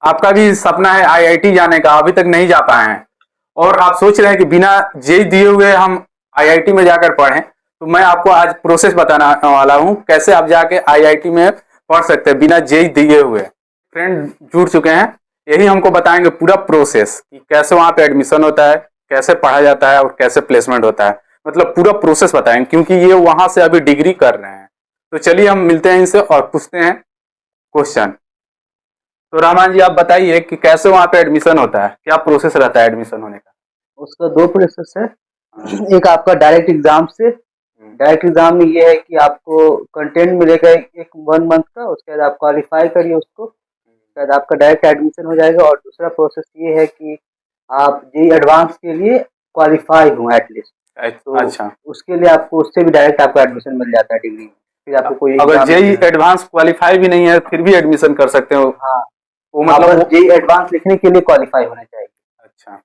आपका भी सपना है आईआईटी जाने का, अभी तक नहीं जा पाए हैं और आप सोच रहे हैं कि बिना जेई दिए हुए हम आईआईटी में जाकर पढ़ें, तो मैं आपको आज प्रोसेस बताना वाला हूँ कैसे आप जाके आईआईटी में पढ़ सकते हैं बिना जेई दिए हुए। फ्रेंड जुड़ चुके हैं, यही हमको बताएंगे पूरा प्रोसेस कि कैसे वहाँ पे एडमिशन होता है, कैसे पढ़ा जाता है और कैसे प्लेसमेंट होता है, मतलब पूरा प्रोसेस बताएंगे क्योंकि ये वहां से अभी डिग्री कर रहे हैं। तो चलिए हम मिलते हैं इनसे और पूछते हैं क्वेश्चन। तो रहमान जी आप बताइए कि कैसे वहाँ पे एडमिशन होता है, क्या प्रोसेस रहता है एडमिशन होने का। उसका दो प्रोसेस है। हाँ। एक आपका डायरेक्ट एग्जाम से। डायरेक्ट एग्जाम में ये है कि आपको कंटेंट मिलेगा एक 1 मंथ का, उसके बाद आप क्वालिफाई करिए उसको, उसके बाद आपका डायरेक्ट एडमिशन हो जाएगा। और दूसरा प्रोसेस ये है कि आप जी एडवांस के लिए क्वालिफाई हो एटलीस्ट, तो अच्छा, उसके लिए आपको उससे भी डायरेक्ट आपका एडमिशन मिल जाता है डिग्री में, फिर आपको कोई अगर एग्जाम नहीं जेई देना। एडवांस क्वालिफाई भी नहीं है फिर भी एडमिशन कर सकते हो। हाँ, वो आप मतलब बस वो जी एडवांस लिखने के लिए क्वालिफाई होना चाहिए। अच्छा,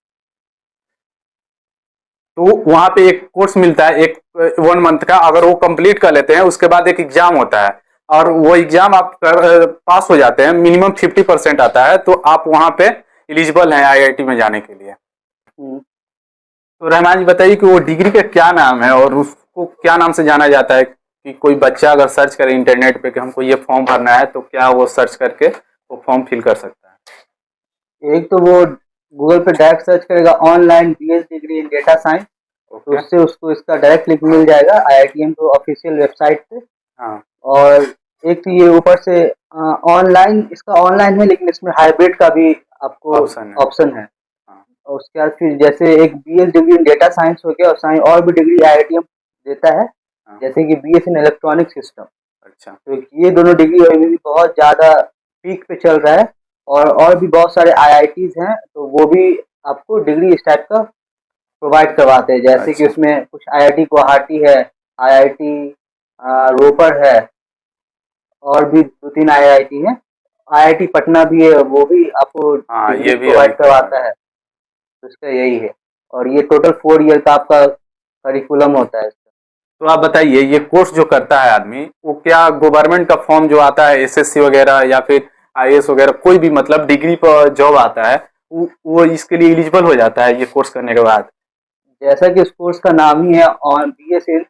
तो वहाँ पे एक कोर्स मिलता है एक 1 मंथ का, अगर वो कंप्लीट कर लेते हैं उसके बाद एक एग्जाम होता है और वो एग्जाम आप पास हो जाते हैं, मिनिमम 50% आता है, तो आप वहाँ पे एलिजिबल हैं आईआईटी में जाने के लिए। हम्म, तो रहमान जी बताइए कि वो डिग्री का क्या नाम है और उसको क्या नाम से जाना जाता है, कि कोई बच्चा अगर सर्च करे इंटरनेट पे कि हमको ये फॉर्म भरना है तो क्या वो सर्च करके वो फॉर्म फिल कर सकता है। एक तो वो गूगल पे डायरेक्ट सर्च करेगा online BS degree in data science, तो ओके। उससे उसको इसका डायरेक्ट लिंक मिल जाएगा आईआईटीएम को ऑफिशियल वेबसाइट पे। हाँ। और एक तो ये ऊपर से ऑनलाइन, इसका ऑनलाइन है लेकिन इसमें हाइब्रिड का भी आपको ऑप्शन है। ऑप्शन है। हाँ। और उसके बाद फिर जैसे एक BS degree in data science हो गया, और साइंस और भी डिग्री आईआईटीएम देता है, हाँ। जैसे कि बीएस इन इलेक्ट्रॉनिक सिस्टम। अच्छा। तो ये दोनों डिग्री अभी भी बहुत ज़्यादा पीक पे चल रहा है। और भी बहुत सारे आईआईटीज हैं, तो वो भी आपको डिग्री इस टाइप का प्रोवाइड करवाते हैं। जैसे कि अच्छा। उसमें कुछ आईआईटी गुवाहाटी है, आईआईटी रोपर है, और भी 2-3 आईआईटी हैं। आईआईटी पटना भी है, वो भी आपको हाँ डिग्री ये भी अभी प्रोवाइड कर रहा करवाता है। है। तो इसका यही है। और ये टोटल 4 ईयर का आपका करिकुलम होता है इसका। तो आप बताइए ये कोर्स जो करता है आदमी वो क्या गवर्नमेंट का फॉर्म जो आता है एसएससी वगैरह या फिर आईएएस वगैरह कोई भी मतलब डिग्री पर जॉब आता है, वो इसके लिए एलिजिबल हो जाता है ये कोर्स करने के बाद। जैसा कि इस कोर्स का नाम ही है on BS in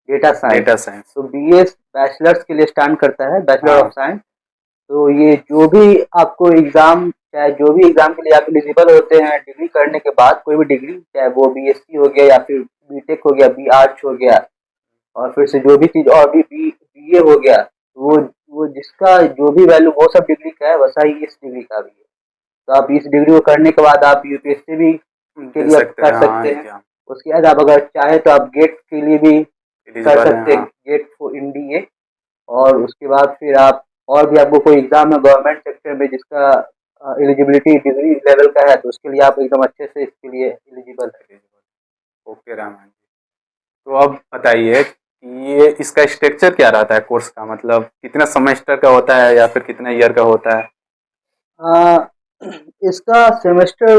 data science, data science. तो बीएस बैचलर्स के लिए स्टैंड करता है, बैचलर ऑफ हाँ। साइंस। तो ये जो भी आपको एग्जाम, चाहे जो भी एग्जाम के लिए आप एलिजिबल होते हैं डिग्री करने के बाद, कोई भी डिग्री, चाहे वो बीएससी हो गया या फिर बीटेक हो गया, बी आर्ट्स हो गया, और फिर से जो भी चीज और भी बीए हो गया, वो जिसका जो भी वैल्यू वो सब डिग्री का है, वैसा ही इस डिग्री का भी है। तो आप इस डिग्री को करने के बाद आप यूपीएससी भी के दे लिए आप सकते हैं कर हाँ सकते हैं। एग्जाम। उसके बाद आप अगर चाहे तो आप गेट के लिए भी कर एलिजिबल है सकते हैं, हाँ। Get for India. और उसके बाद फिर आप और भी आपको कोई एग्जाम है गवर्नमेंट सेक्टर में जिसका एलिजिबिलिटी डिग्री लेवल का है, तो उसके लिए आप एकदम अच्छे से इसके लिए एलिजिबल है। ओके रहमान जी, तो अब बताइए कि ये इसका स्ट्रक्चर क्या रहता है कोर्स का, मतलब कितना सेमेस्टर का होता है या फिर कितना ईयर का होता है। अ, इसका सेमेस्टर,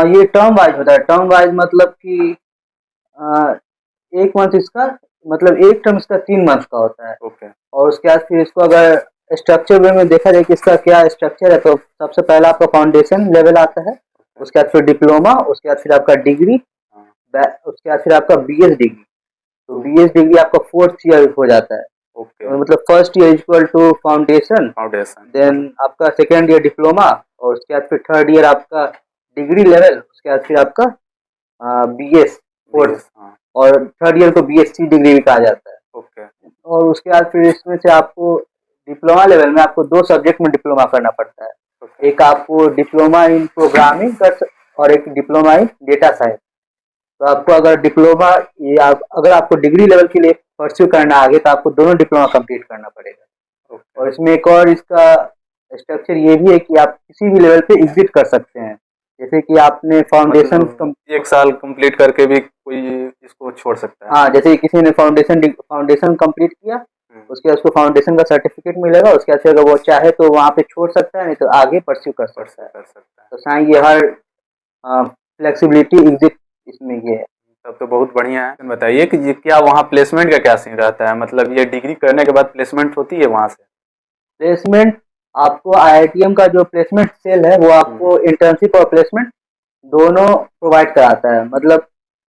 ये टर्म वाइज होता है। टर्म वाइज मतलब कि अ, 1 मंथ इसका, मतलब एक टर्म इसका 3 मंथ का होता है। ओके। और उसके बाद फिर इसको अगर स्ट्रक्चर वे में देखा जाए कि इसका क्या स्ट्रक्चर है, तो सबसे पहला आपका फाउंडेशन लेवल आता है, ओके। उसके बाद फिर डिप्लोमा, उसके बाद फिर आपका डिग्री, हाँ। उसके बाद फिर आपका बीएस डिग्री। तो तो बीएस डिग्री आपका 4th ईयर हो जाता है। ओके। तो मतलब first year equal to foundation, foundation. Then आपका सेकेंड ईयर डिप्लोमा, और उसके बाद फिर थर्ड ईयर आपका डिग्री लेवल, उसके बाद फिर आपका बीएस फोर्थ। बीएस हाँ। और थर्ड ईयर को बीएससी डिग्री भी कहा जाता है। ओके। और उसके बाद फिर इसमें से आपको डिप्लोमा लेवल में आपको 2 सब्जेक्ट में डिप्लोमा करना पड़ता है। ओके। एक आपको डिप्लोमा इन प्रोग्रामिंग और एक डिप्लोमा इन डेटा साइंस। तो आपको अगर डिप्लोमा, ये आप अगर आपको डिग्री लेवल के लिए परस्यू करना आगे, तो आपको दोनों डिप्लोमा कंप्लीट करना पड़ेगा। ओके। और इसमें एक और इसका स्ट्रक्चर ये भी है कि आप किसी भी लेवल पे एग्जिट कर सकते हैं। जैसे कि आपने फाउंडेशन, मतलब 1 साल कंप्लीट करके भी कोई इसको छोड़ सकता है। हाँ, जैसे किसी ने फाउंडेशन कंप्लीट किया, हम्म। उसके बाद उसको फाउंडेशन का सर्टिफिकेट मिलेगा। उसके बाद फिर अगर वो चाहे तो वहाँ पे छोड़ सकता है, नहीं तो आगे परस्यू कर सकता परस्यू है। कर सकता है। तो साइन ये हर फ्लेक्सिबिलिटी एग्जिट इसमें ये है। तब तो बहुत बढ़िया है। बताइए कि ये क्या वहाँ प्लेसमेंट का क्या सीन रहता है, मतलब ये डिग्री करने के बाद प्लेसमेंट होती है वहाँ से। प्लेसमेंट आपको आईआईटीएम का जो प्लेसमेंट सेल है वो आपको इंटर्नशिप और प्लेसमेंट दोनों प्रोवाइड कराता है। मतलब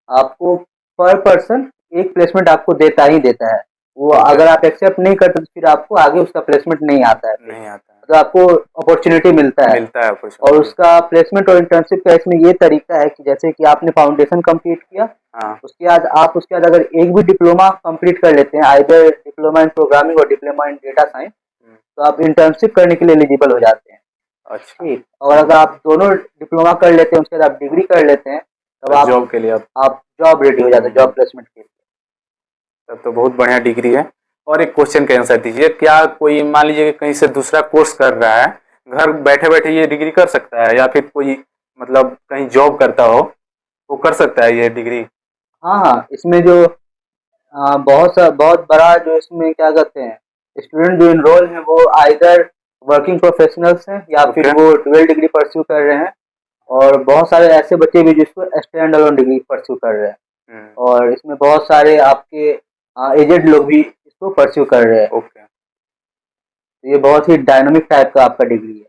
आपको पर पर्सन एक प्लेसमेंट आपको देता ही देता है। वो अगर आप एक्सेप्ट नहीं करते तो फिर आपको आगे उसका प्लेसमेंट नहीं आता है, नहीं आता है, तो आपको अपॉर्चुनिटी मिलता है। मिलता है और opportunity। उसका प्लेसमेंट और इंटर्नशिप का इसमें ये तरीका है कि जैसे कि आपने फाउंडेशन कंप्लीट किया, हाँ उसके बाद अगर एक भी डिप्लोमा कंप्लीट कर लेते हैं, आइदर डिप्लोमा इन प्रोग्रामिंग और डिप्लोमा इन डेटा साइंस, तो आप इंटर्नशिप करने के लिए एलिजिबल हो जाते हैं। अच्छा, ठीक, और अगर आप दोनों डिप्लोमा कर लेते हैं उसके बाद आप डिग्री कर लेते हैं, तब तो जॉब के लिए आप जॉब रेडी हो जाते हैं, जॉब प्लेसमेंट के लिए। तब तो बहुत बढ़िया डिग्री है। और एक क्वेश्चन का आंसर दीजिए, क्या कोई मान लीजिए कि कहीं से दूसरा कोर्स कर रहा है, घर बैठे बैठे ये डिग्री कर सकता है, या फिर कोई मतलब कहीं जॉब करता हो वो कर सकता है ये डिग्री? हाँ हाँ, इसमें जो बहुत बड़ा जो इसमें क्या कहते हैं, स्टूडेंट जो इनरोल हैं वो आइदर वर्किंग प्रोफेशनल्स हैं या फिर ओके। वो डुअल डिग्री परस्यू कर रहे हैं। और बहुत सारे ऐसे बच्चे भी जिसको स्टैंड अलोन डिग्री परस्यू कर रहे हैं। और इसमें बहुत सारे आपके एजेड लोग भी इसको परस्यू कर रहे हैं। ओके। तो ये बहुत ही डायनामिक टाइप का आपका डिग्री है।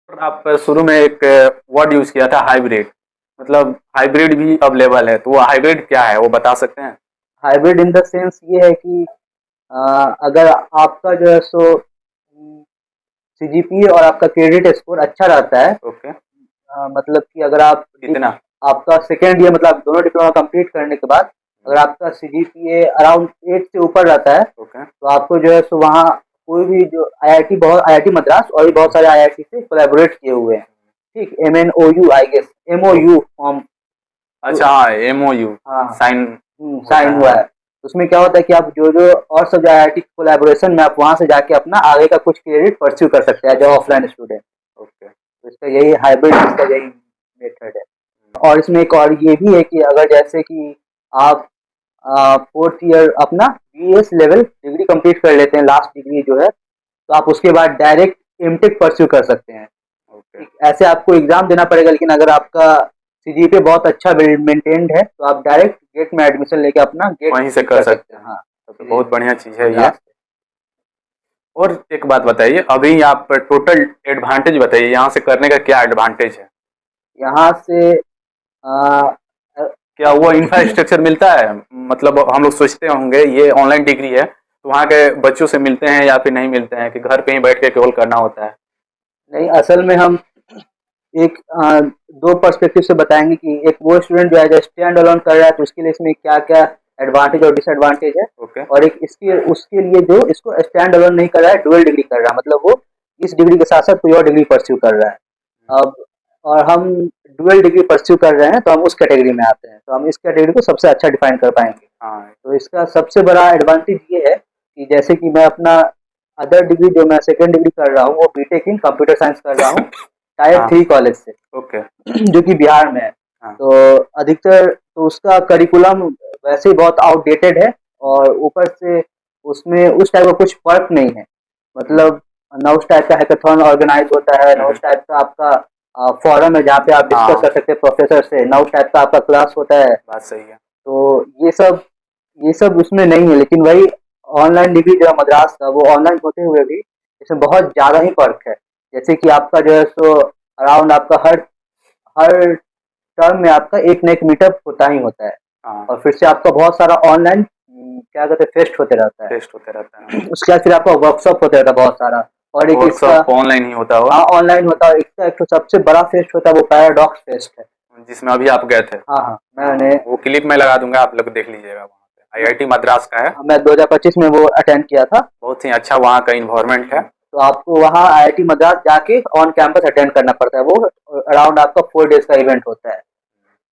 और आप शुरू में एक वर्ड यूज किया था हाइब्रिड, मतलब हाइब्रिड भी अवेलेबल है, तो वो हाइब्रिड क्या है वो बता सकते हैं? हाइब्रिड इन द सेंस ये है कि अगर आपका जो है सो सीजीपीए और आपका क्रेडिट स्कोर अच्छा रहता है, ओके। मतलब कि अगर आप कितना? आपका सेकेंड ईयर मतलब दोनों डिप्लोमा कंप्लीट करने के बाद अगर आपका सीजीपीए अराउंड 8 से ऊपर रहता है, ओके। तो आपको जो है सो वहाँ कोई भी जो आईआईटी मद्रास और भी बहुत सारे आईआईटी से कोलैबोरेट किए हुए हैं। ठीक, MNOU I guess, MOU form. अच्छा हाँ, MOU हाँ, साइन साइन हुआ है। उसमें क्या होता है कि आप जो और सब आईआईटी कोलैबोरेशन में आप वहाँ से जाके अपना आगे का कुछ क्रेडिट परस्यू कर सकते हैं जो ऑफलाइन स्टूडेंट। ओके। तो इसका यही हाइब्रिड, इसका यही मेथड है। और इसमें एक और ये भी है कि अगर जैसे कि आप फोर्थ ईयर अपना बीएस लेवल डिग्री कंप्लीट कर लेते हैं, लास्ट डिग्री जो है, तो आप उसके बाद डायरेक्ट एमटेक परस्यू कर सकते हैं। ओके। ऐसे आपको एग्जाम देना पड़ेगा, लेकिन अगर आपका सीजीपीए बहुत अच्छा वेल मेंटेन्ड है तो आप डायरेक्ट गेट में एडमिशन लेके अपना गेट वहीं से कर सकते हैं। हाँ, तो बहुत बढ़िया चीज है ये। मद्रास। और एक बात बताइए, अभी आप टोटल एडवांटेज बताइए, यहाँ से करने का क्या एडवांटेज है? यहाँ से आ, क्या वो इंफ्रास्ट्रक्चर मिलता है? मतलब हम लोग सोचते होंगे ये ऑनलाइन डिग्री है तो वहाँ के बच्चों से मिलते हैं या फिर नहीं मिलते हैं, कि घर पे ही बैठ के केवल करना होता है? नहीं, असल में हम एक दो पर्सपेक्टिव से बताएंगे कि एक वो स्टूडेंट जो है स्टैंड अलोन कर रहा है तो उसके लिए इसमें क्या क्या एडवांटेज और डिसएडवांटेज है। ओके। और एक इसके उसके लिए जो इसको स्टैंड अलोन नहीं कर रहा है, डुअल डिग्री कर रहा है, मतलब वो इस डिग्री के साथ साथ कोई और डिग्री परस्यू कर रहा है। अब और हम डुअल डिग्री परस्यू कर रहे हैं तो हम उस कैटेगरी में आते हैं, तो हम इस कैटेगरी को सबसे अच्छा डिफाइन कर पाएंगे। हाँ। तो इसका सबसे बड़ा एडवांटेज ये है कि जैसे कि मैं अपना अदर डिग्री जो मैं सेकेंड डिग्री कर रहा हूँ वो बीटेक इन कंप्यूटर साइंस कर रहा हूँ टायर हाँ। 3 कॉलेज से, ओके। जो कि बिहार में है। हाँ। तो अधिकतर तो उसका करिकुलम वैसे ही बहुत आउटडेटेड है, और ऊपर से उसमें उस टाइप का कुछ फर्क नहीं है। मतलब ना उस टाइप का हैकाथॉन ऑर्गेनाइज होता है, ना उस टाइप का आपका फोरम है जहाँ पे आप डिस्कस हाँ। कर सकते हैं प्रोफेसर से, ना उस टाइप का आपका क्लास होता है। बात सही है। तो ये सब उसमें नहीं है, लेकिन वही ऑनलाइन डिग्री जो है मद्रास का, वो ऑनलाइन होते हुए भी इसमें बहुत ज़्यादा ही फर्क है। जैसे कि आपका जो है सो अराउंड आपका हर हर टर्म में आपका एक न एक मीटअप होता ही होता है। हाँ। और फिर से आपका बहुत सारा ऑनलाइन क्या कहते हैं फेस्ट होते रहता है। टेस्ट होते रहता है। उसके बाद फिर आपका वर्कशॉप होता रहता है बहुत सारा। और एक इसका वर्कशॉप ऑनलाइन ही होता होगा? हाँ ऑनलाइन होता है। इसका एक तो सबसे बड़ा फेस्ट होता है वो पैराडॉक्स फेस्ट है। जिसमें अभी आप गए थे? हाँ हाँ, मैंने वो क्लिप में लगा दूंगा, आप लोग देख लीजिएगा। वहाँ पे आईआईटी मद्रास का है। मैं 2025 में वो अटेंड किया था। बहुत ही अच्छा वहाँ का इन्वायरमेंट है। तो आपको वहाँ आईआईटी मद्रास जाके ऑन कैंपस अटेंड करना पड़ता है। वो अराउंड आपका 4 डेज का इवेंट होता है।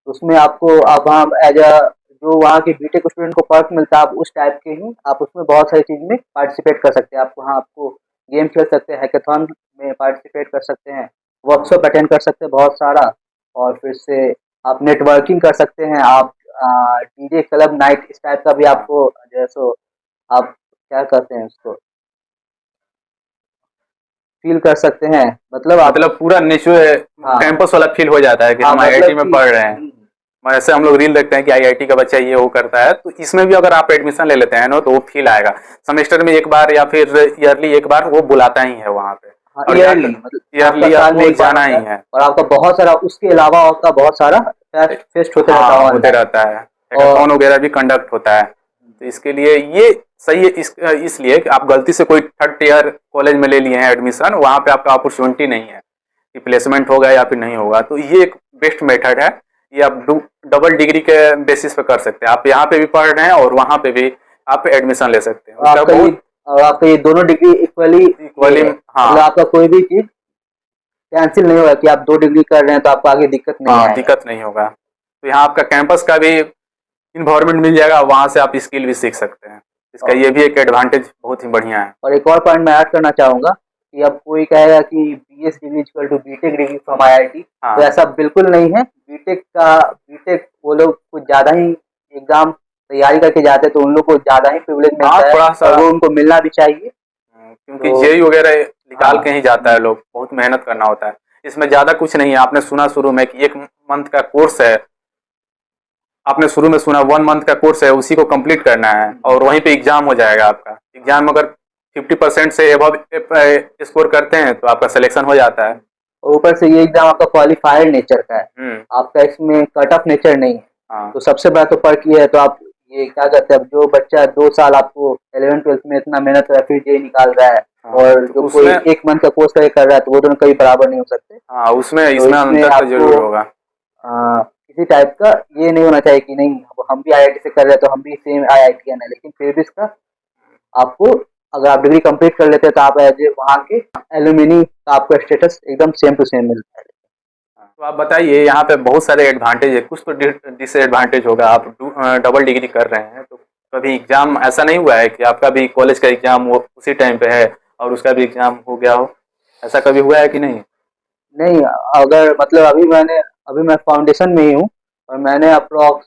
उसमें आपको आप वहाँ एज अ जो वहाँ के बीटेक स्टूडेंट को पर्क मिलता है, आप उस टाइप के ही आप उसमें बहुत सारी चीज़ में पार्टिसिपेट कर सकते हैं। आप वहाँ आपको गेम खेल सकते हैं, हैकाथॉन में पार्टिसिपेट कर सकते हैं, वर्कशॉप अटेंड कर सकते हैं बहुत सारा, और फिर से आप नेटवर्किंग कर सकते हैं। आप डीजे क्लब नाइट इस टाइप का भी आपको जैसो आप क्या कहते हैं उसको फील कर सकते हैं। मतलब आप मतलब पूरा नेचुरल हाँ कैंपस वाला फील हो जाता है कि हाँ, हम आईआईटी मतलब में कि पढ़ रहे हैं। ऐसे हम लोग रील देखते हैं कि आईआईटी का बच्चा ये वो करता है, तो इसमें भी अगर आप एडमिशन ले लेते हैं ना तो वो फील आएगा। सेमेस्टर में एक बार या फिर ईयरली एक बार वो बुलाता ही है वहाँ पे। हाँ, और यहाँ ईयरली तक मतलब ईयरली आपका साल में आपको एक बार जाना होता ही है है। और आपका बहुत सारा उसके अलावा आपका बहुत सारा फेस्ट होते रहता हाँ है होते ऑनलाइन। रहता है, और हैकाथॉन वगैरह भी कंडक्ट होता है। तो इसके लिए ये सही है, इसलिए कि आप गलती से कोई थर्ड ईयर कॉलेज में ले लिए हैं एडमिशन, वहाँ पे आपका अपॉर्चुनिटी नहीं है कि प्लेसमेंट होगा या फिर नहीं होगा। तो ये एक बेस्ट मेथड है, ये आप डबल डिग्री के बेसिस पे कर सकते हैं। आप यहाँ पे भी पढ़ रहे हैं और वहाँ पे भी आप एडमिशन ले सकते हैं, उसका बहुत आपका ये दोनों डिग्री इक्वली ये इक्वली। है, मतलब हाँ आपका कोई भी चीज कैंसिल नहीं होगा कि आप 2 डिग्री कर रहे हैं तो आपको आगे दिक्कत नहीं हाँ आएगा। दिक्कत नहीं होगा। तो यहाँ आपका कैंपस का भी इन्वायरमेंट मिल जाएगा, वहाँ से आप स्किल भी सीख सकते हैं। इसका और ये भी एक एडवांटेज बहुत ही बढ़िया है। और एक और पॉइंट मैं ऐड करना चाहूंगा कि अब कोई कहेगा कि BS degree equal to BTech degree from IIT, तो हाँ ऐसा बिल्कुल नहीं है। बीटेक वो लोग कुछ ज्यादा ही एग्जाम तैयारी करके जाते हैं तो उन लोग को ज्यादा ही प्रिविलेज हाँ मिलता है थोड़ा सा और वो उनको मिलना भी चाहिए। क्योंकि तो जेई वगैरह निकाल हाँ के ही जाता है लोग, बहुत मेहनत करना होता है। इसमें ज़्यादा कुछ नहीं है। आपने सुना शुरू में कि 1 मंथ का कोर्स है, आपने शुरू में सुना 1 मंथ का कोर्स है, उसी को कंप्लीट करना है और वहीं पे एग्जाम हो जाएगा। आपका एग्जाम अगर 50% से एबव स्कोर करते हैं तो आपका सिलेक्शन हो जाता है। और ऊपर से ये एग्जाम आपका क्वालिफायर नेचर का है, हम्म। आपका इसमें कट ऑफ नेचर नहीं है। हाँ तो सबसे बड़ा तो फर्क ये है। तो आप ये क्या कहते हैं, अब जो बच्चा 2 साल आपको 11th 12th में इतना मेहनत कर रहा है फिर ये निकाल रहा है हाँ और तो जो कोई उसमें 1 मंथ का कोर्स करके कर रहा है तो वो दोनों कभी बराबर नहीं हो सकते। हाँ उसमें तो इसमें इसमें अंतर तो आपको जरूर होगा। किसी टाइप का ये नहीं होना चाहिए कि नहीं अब हम भी आईआईटी से कर रहे हैं तो हम भी सेम आईआईटीएन है, लेकिन फिर भी इसका आपको अगर आप डिग्री कंप्लीट कर लेते हैं तो आप एज ए वहाँ के एलुमिनी का आपको स्टेटस एकदम सेम टू सेम मिलता है। तो आप बताइए, यहाँ पे बहुत सारे एडवांटेज है, कुछ तो डिसएडवांटेज होगा। आप डबल डिग्री कर रहे हैं तो कभी एग्जाम ऐसा नहीं हुआ है कि आपका भी कॉलेज का एग्जाम वो उसी टाइम पे है और उसका भी एग्जाम हो गया हो? ऐसा कभी हुआ है कि नहीं? नहीं, अगर मतलब अभी मैं फाउंडेशन में ही हूँ और मैंने अप्रोक्स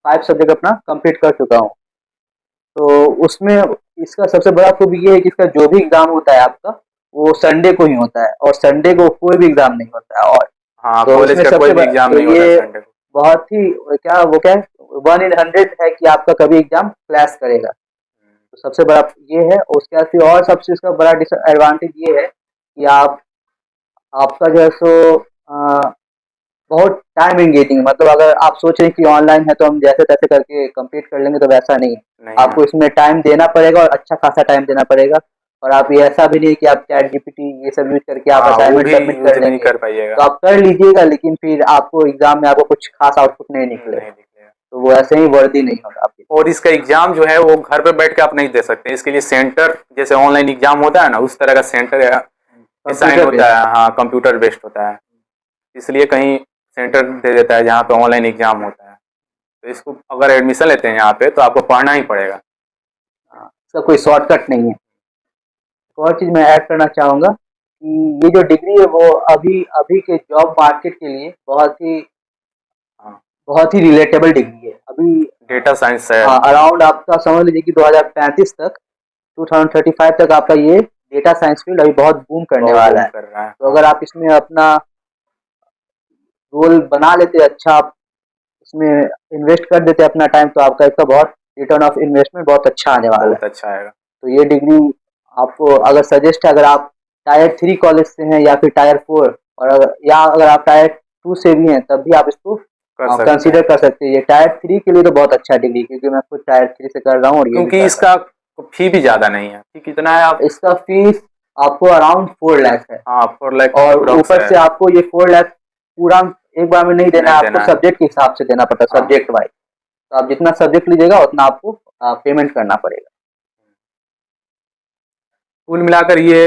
5 सब्जेक्ट अपना कंप्लीट कर चुका हूँ। तो उसमें इसका सबसे बड़ा खूबी ये है कि इसका जो भी एग्जाम होता है आपका वो संडे को ही होता है और संडे को कोई भी एग्जाम नहीं होता है। और हाँ तो कॉलेज इसमें का कोई सबसे भी बड़ा एग्जाम तो नहीं होता है ये संडे को। बहुत ही क्या 1 in 100 है कि आपका कभी एग्जाम क्लैश करेगा। तो सबसे बड़ा ये है। उसके बाद फिर और सबसे इसका बड़ा डिसएडवांटेज ये है कि आपका जो है सो बहुत टाइम एंगेजिंग, मतलब अगर आप सोच रहे हैं कि ऑनलाइन है तो हम जैसे तैसे करके कंप्लीट कर लेंगे तो वैसा नहीं है। नहीं है। आपको इसमें टाइम देना पड़ेगा और अच्छा खासा टाइम देना पड़ेगा। और आप ये ऐसा भी नहीं कि आप चैट जीपीटी ये सब यूज करके आप हाँ वो असाइनमेंट भी सबमिट यूज कर नहीं लेंगे कर पाइएगा। तो आप कर लीजिएगा लेकिन फिर आपको एग्जाम में आपको कुछ खास आउटपुट नहीं निकलेगा। नहीं निकलेगा। तो वो ऐसे ही वर्दी नहीं होगा आपके। और इसका एग्जाम जो है वो घर पे बैठ के आप नहीं दे सकते, इसके लिए सेंटर, जैसे ऑनलाइन एग्जाम होता है ना उस तरह का सेंटर असाइन कंप्यूटर होता बेस्ड। है। हाँ कंप्यूटर बेस्ड होता है, इसलिए कहीं सेंटर दे देता है जहाँ पे ऑनलाइन एग्जाम होता है। तो इसको अगर एडमिशन लेते हैं यहाँ पे तो आपको पढ़ना ही पड़ेगा। इसका कोई शॉर्टकट नहीं है। एक और चीज मैं ऐड करना चाहूंगा कि ये जो डिग्री है वो अभी अभी के जॉब मार्केट के लिए हाँ बहुत ही रिलेटेबल डिग्री है अभी। डेटा साइंस है। हाँ, अराउंड आपका समझ लीजिए कि 2035 तक 2035 तक आपका ये डेटा साइंस फील्ड अभी बहुत बूम करने बहुत वाला बूम है। कर रहा है। तो हाँ अगर आप इसमें अपना रोल बना लेते अच्छा, आप इसमें इन्वेस्ट कर देते अपना टाइम तो आपका इसका बहुत रिटर्न ऑफ इन्वेस्टमेंट बहुत अच्छा आने वाला है। बहुत अच्छा आएगा। तो ये डिग्री आपको अगर सजेस्ट है, अगर आप टायर 3 कॉलेज से हैं या फिर टायर 4 और अगर आप टायर 2 से भी हैं तब भी आप इसको कर सकते कंसीडर हैं कर सकते हैं। ये टायर 3 के लिए तो बहुत अच्छा डिग्री, क्योंकि मैं खुद टायर 3 से कर रहा हूँ और ये भी क्योंकि कर रहा इसका फी भी ज्यादा नहीं है। फी कितना है आप? हूँ। इसका फीस आपको अराउंड 4 लाख है। हाँ 4 लाख और अप्रोक्स ऊपर है। से आपको ये 4 लाख पूरा एक बार में नहीं देना नहीं है, आपको देना है। सब्जेक्ट के हिसाब से देना पड़ता है, हाँ सब्जेक्ट वाइज। तो आप जितना सब्जेक्ट लीजिएगा उतना आपको पेमेंट करना पड़ेगा। कुल मिलाकर ये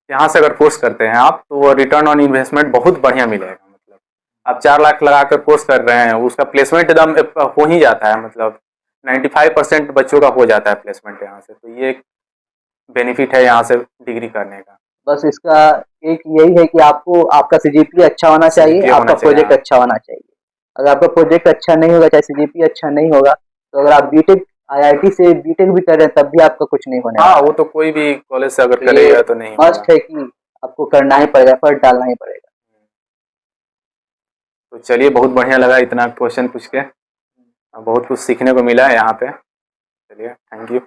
यहाँ से अगर कोर्स करते हैं आप तो रिटर्न ऑन इन्वेस्टमेंट बहुत बढ़िया मिलेगा। मतलब आप 4 लाख लगाकर कोर्स कर रहे हैं, उसका प्लेसमेंट एकदम हो ही जाता है। मतलब 95% बच्चों का हो जाता है प्लेसमेंट यहाँ से। तो ये एक बेनिफिट है यहाँ से डिग्री करने का। बस इसका एक यही है कि आपको आपका सीजीपीए अच्छा होना चाहिए, सीजीपीए होना आपका चाहिए। प्रोजेक्ट हाँ अच्छा होना चाहिए। अगर आपका प्रोजेक्ट अच्छा नहीं होगा, चाहे सीजीपीए अच्छा नहीं होगा, तो अगर आप बीटेक आईआईटी से बीटेक भी कर रहे हैं तब भी आपका कुछ नहीं होने हाँ वाला वो है। तो कोई भी कॉलेज से अगर तो ये करेगा तो नहीं होगा। मस्ट है कि आपको करना ही पड़ेगा, एफर्ट डालना ही पड़ेगा। तो चलिए, बहुत बढ़िया लगा इतना क्वेश्चन पूछ के, बहुत कुछ सीखने को मिला है यहाँ पे। चलिए थैंक यू।